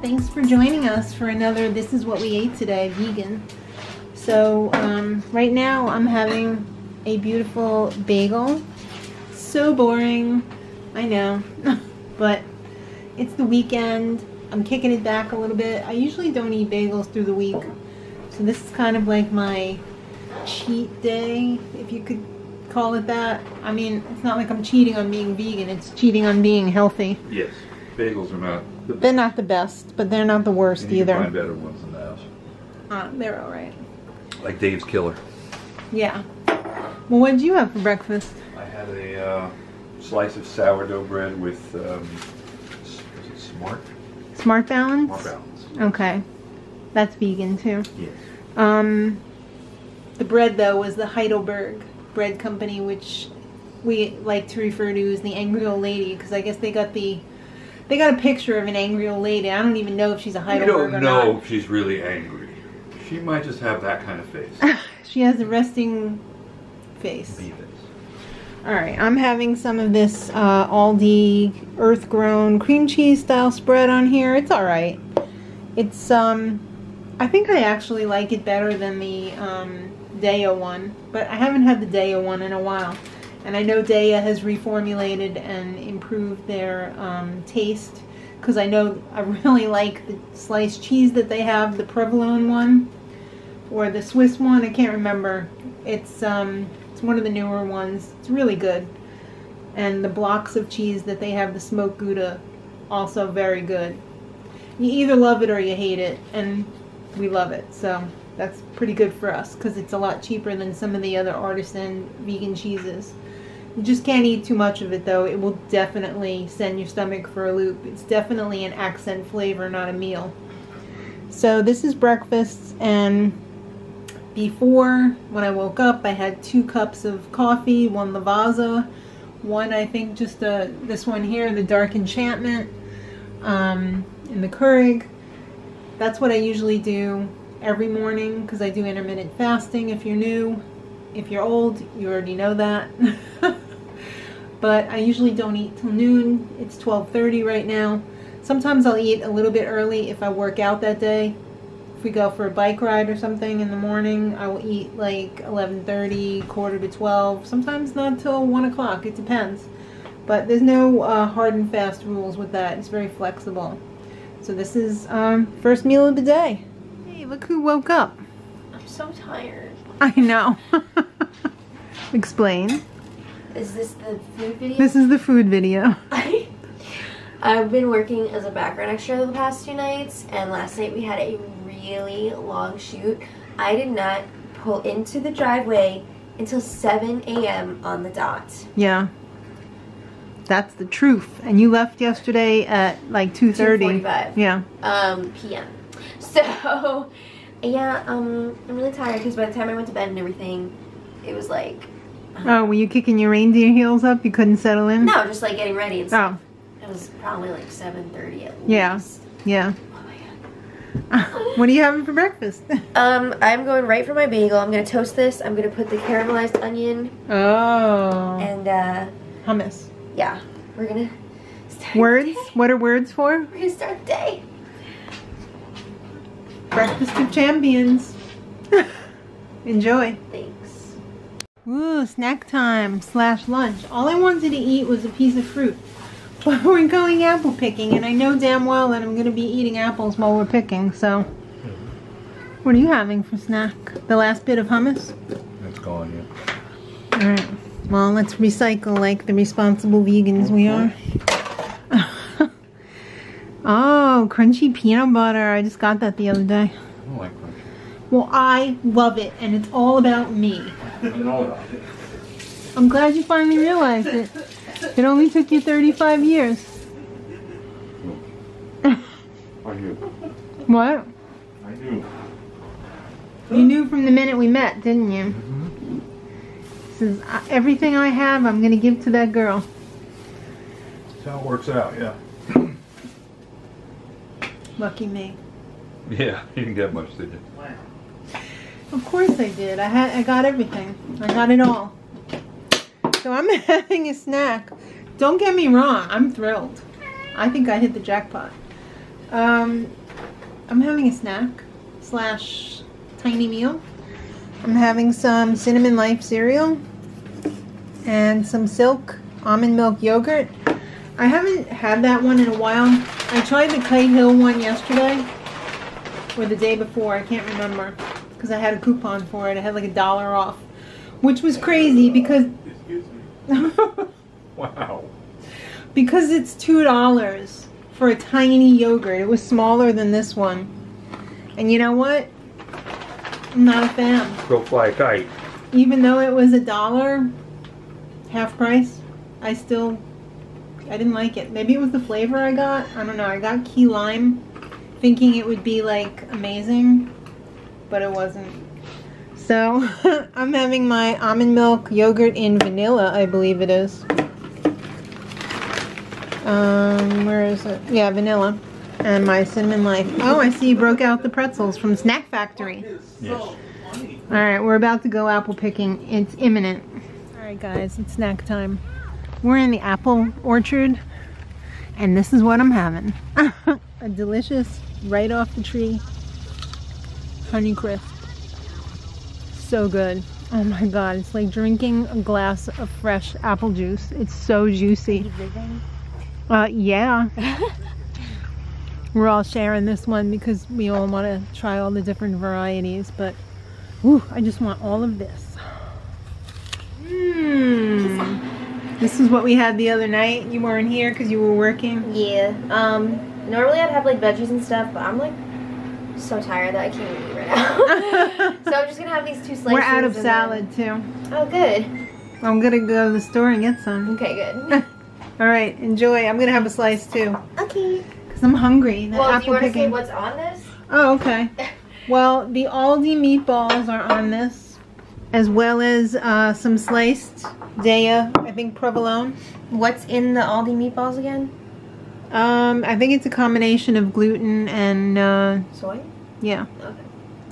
Thanks for joining us for another This Is What We Ate Today vegan. So right now I'm having a beautiful bagel. So boring, I know, but it's the weekend. I'm kicking it back a little bit. I usually don't eat bagels through the week, so this is kind of like my cheat day, if you could call it that. I mean, it's not like I'm cheating on being vegan, it's cheating on being healthy. Yes, bagels are not the best. They're not the best, but they're not the worst and you either. can find better ones than those. They're alright. Like Dave's Killer. Yeah. Well, what did you have for breakfast? I had a slice of sourdough bread with, is it Smart Balance? Smart Balance. Okay. That's vegan too. Yes. The bread though was the Heidelberg Bread Company, which we like to refer to as the Angry Old Lady, because I guess they got a picture of an angry old lady. I don't even know if she's a Heidelberg or not. We don't know if she's really angry. She might just have that kind of face. She has a resting face. Alright, I'm having some of this Aldi earth-grown cream cheese style spread on here. It's alright. It's, I think I actually like it better than the Deo one, but I haven't had the Deo one in a while. And I know Deo has reformulated and improved their taste, because I know I really like the sliced cheese that they have, the provolone one, or the Swiss one, I can't remember. It's one of the newer ones. It's really good. And the blocks of cheese that they have, the smoked Gouda, also very good. You either love it or you hate it, and we love it, so that's pretty good for us, because it's a lot cheaper than some of the other artisan vegan cheeses. You just can't eat too much of it though. It will definitely send your stomach for a loop. It's definitely an accent flavor, not a meal. So this is breakfast, and before, when I woke up, I had 2 cups of coffee, one Lavazza, one I think just this one here, the Dark Enchantment, in the Keurig. That's what I usually do every morning, because I do intermittent fasting. If you're new, if you're old, you already know that. But I usually don't eat till noon. It's 12:30 right now. Sometimes I'll eat a little bit early if I work out that day. If we go for a bike ride or something in the morning, I will eat like 11:30, quarter to 12. Sometimes not till 1 o'clock. It depends. But there's no hard and fast rules with that. It's very flexible. So this is first meal of the day. Hey, look who woke up. I'm so tired. I know. Explain. Is this the food video? This is the food video. I've been working as a background extra the past 2 nights, and last night we had a really long shoot. I did not pull into the driveway until 7 a.m. on the dot. Yeah. That's the truth. And you left yesterday at like 2:30. 2:45. Yeah. p.m. So, yeah, I'm really tired, because by the time I went to bed and everything, it was like... Oh, were you kicking your reindeer heels up? You couldn't settle in? No, just like getting ready and stuff. Oh. It was probably like 7:30 at Yeah. least. Yeah. Oh my god. What are you having for breakfast? I'm going right for my bagel. I'm gonna toast this. I'm gonna put the caramelized onion. Oh. And hummus. yeah, we're gonna start Words? the day. What are words for? We're gonna start the day. Breakfast of champions. Enjoy. Thanks. Ooh, snack time / lunch. All I wanted to eat was a piece of fruit. But we're going apple picking, and I know damn well that I'm going to be eating apples while we're picking, so... What are you having for snack? The last bit of hummus? It's gone, yeah. Alright. Well, let's recycle like the responsible vegans we are. Oh, crunchy peanut butter. I just got that the other day. I don't like crunchy. Well, I love it, and it's all about me. I'm glad you finally realized it. It only took you 35 years. I knew. What? I knew. You knew from the minute we met, didn't you? Mm-hmm. This is everything I have, I'm going to give to that girl. That's how it works out, yeah. Lucky me. Yeah, you didn't get much, did you? Of course I did. I got everything. I got it all. So I'm having a snack. Don't get me wrong, I'm thrilled. I think I hit the jackpot. I'm having a snack slash tiny meal. I'm having some Cinnamon Life cereal and some Silk almond milk yogurt. I haven't had that one in a while. I tried the Kite Hill one yesterday or the day before, I can't remember, because I had a coupon for it. I had like $1 off, which was crazy because Wow. because it's $2 for a tiny yogurt. It was smaller than this one. And you know what? I'm not a fan. Go fly a kite. Even though it was $1, half price, I didn't like it. Maybe it was the flavor I got. I don't know. I got key lime thinking it would be like amazing, but it wasn't. So I'm having my almond milk yogurt in vanilla, I believe it is. Where is it? Yeah, vanilla. And my Cinnamon Life. Oh, I see you broke out the pretzels from Snack Factory. Yes. Alright, we're about to go apple picking. It's imminent. Alright guys, it's snack time. We're in the apple orchard, and this is what I'm having. A delicious, right off the tree, Honey Crisp. So good. Oh my god, it's like drinking a glass of fresh apple juice. It's so juicy. Yeah. We're all sharing this one because we all want to try all the different varieties, but ooh, I just want all of this. This is what we had the other night. You weren't here because you were working. Yeah. Normally I'd have like veggies and stuff, but I'm like so tired that I can't even eat right now. So I'm just gonna have these 2 slices. We're out of salad too. Oh, good. I'm gonna go to the store and get some. Okay, good. All right, enjoy. I'm gonna have a slice too. Okay. Cause I'm hungry. The Well, apple do you want to picking. say what's on this? Oh, okay. Well, the Aldi meatballs are on this, as well as some sliced Daya, I think provolone. What's in the Aldi meatballs again? I think it's a combination of gluten and Soy? yeah. Okay.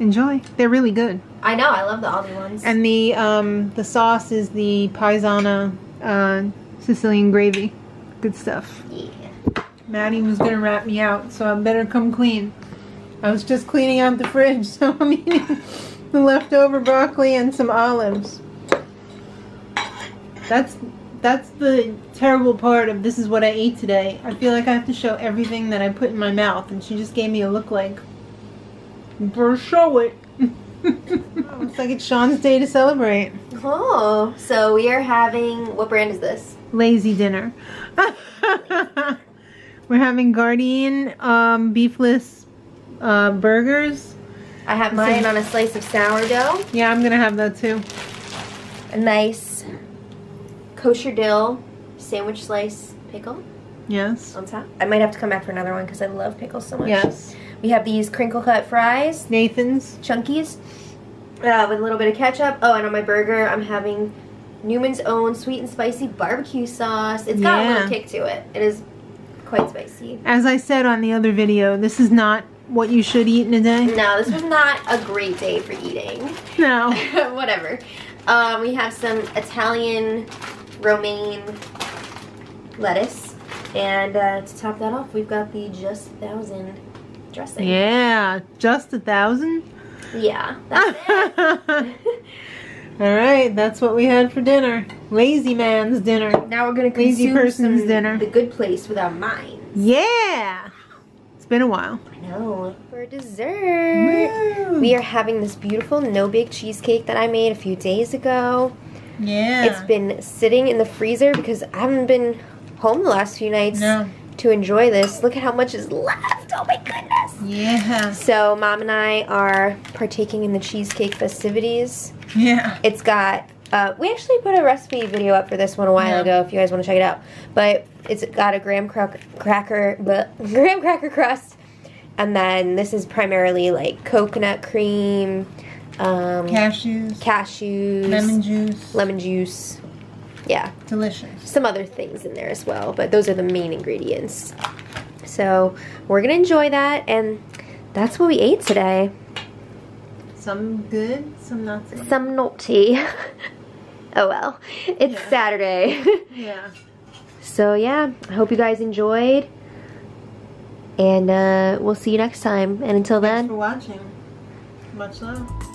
Enjoy. They're really good. I know, I love the Aldi ones. And the sauce is the Paisana Sicilian gravy. Good stuff. Yeah. Maddie was gonna wrap me out, so I better come clean. I was just cleaning out the fridge, so I'm eating the leftover broccoli and some olives. That's the terrible part of this is what I ate today. I feel like I have to show everything that I put in my mouth, and she just gave me a look like, better show it. Looks like it's Sean's day to celebrate. Oh, so we are having, what brand is this? Lazy dinner. We're having Guardian beefless burgers. I have mine on a slice of sourdough. Yeah, I'm gonna have that too. A nice kosher dill sandwich slice pickle Yes. on top. I might have to come back for another one because I love pickles so much. Yes. We have these crinkle cut fries, Nathan's. chunkies, with a little bit of ketchup. Oh, and on my burger, I'm having Newman's Own sweet and spicy barbecue sauce. It's got a little kick to it. It is quite spicy. As I said on the other video, this is not what you should eat in a day. No, this was not a great day for eating. No. Whatever. We have some Italian romaine lettuce. And to top that off, we've got the Just 1,000 dressing. Yeah, just 1,000? Yeah, that's it. Alright, that's what we had for dinner. Lazy man's dinner. Now we're going to Lazy consume person's some dinner. The Good Place with our minds. Yeah! It's been a while. I know. For dessert, Woo. we are having this beautiful no-bake cheesecake that I made a few days ago. Yeah. It's been sitting in the freezer because I haven't been home the last few nights to enjoy this. Look at how much is left. Oh my goodness. Yeah. So Mom and I are partaking in the cheesecake festivities. Yeah. It's got, we actually put a recipe video up for this one a while ago if you guys want to check it out. But it's got a graham cracker crust. And then this is primarily like coconut cream, cashews, lemon juice. Yeah. Delicious. Some other things in there as well, but those are the main ingredients. So we're gonna enjoy that, and that's what we ate today. Some good, some not so good. Some naughty. Oh well, it's Saturday. Yeah. So yeah, I hope you guys enjoyed. And we'll see you next time. And until Thanks then, for watching. Much love.